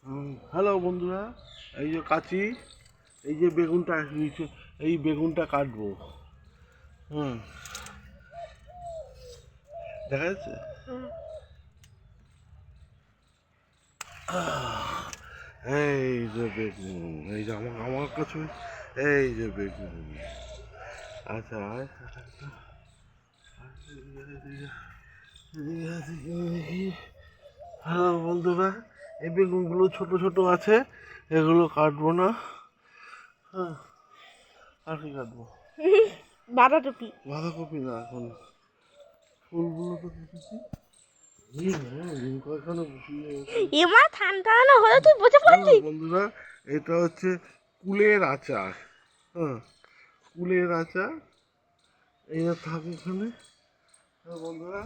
Hello বন্ধুরা, এই যে কাচি, এই যে বেগুনটা নিচে, এই বেগুনটা কাটবো। হুম, দেখা যাচ্ছে। এই যে বেগুন, এই যে আমার আমার কাছে, এই যে বেগুন। আচ্ছা, হ্যালো বন্ধুরা, এই বেগুনগুলো ছোট ছোট আছে, এগুলো কাটবো না। হ্যাঁ, আর কি কাটবো? বাঁধাকপি। বাঁধাকপি না, এখন ফুলগুলো তো কেটেছি। এমা ঠান্ডা না হলে তুই বুঝে পারলি। বন্ধুরা, এটা হচ্ছে কুলের আচার। হ্যাঁ, কুলের আচার এইটা থাকে এখানে। হ্যাঁ বন্ধুরা,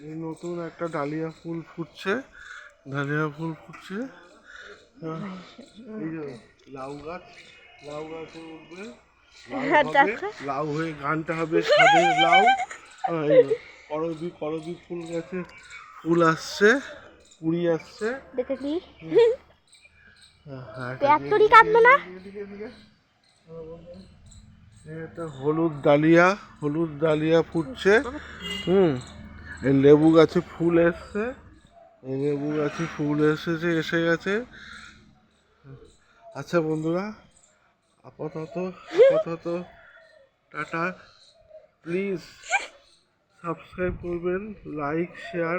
এই নতুন একটা ডালিয়া ফুল ফুটছে, ডালিয়া ফুল ফুটছে। এই যে লাউ গাছ, লাউ গাছে উঠবে, লাউ হবে, লাউ হয়ে গানটা হবে ছাদের লাউ। এই যে করবি, করবি ফুল গাছে ফুল আসছে, কুড়ি আসছে। দেখেছি পেঁয়াজতরি কাটবে না। এটা হলুদ ডালিয়া, হলুদ ডালিয়া ফুটছে। এই লেবু গাছে ফুল এসছে, এই লেবু গাছে ফুল এসেছে, এসে গেছে। আচ্ছা বন্ধুরা, আপাতত আপাতত টাটা। প্লিজ সাবস্ক্রাইব করবেন, লাইক শেয়ার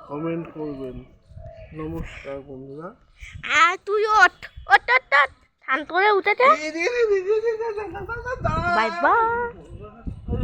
কমেন্ট করবেন। নমস্কার বন্ধুরা। আর তুই ওঠ ওঠ ওঠ ওঠ। শান্ত করে উঠেছে। Bye bye.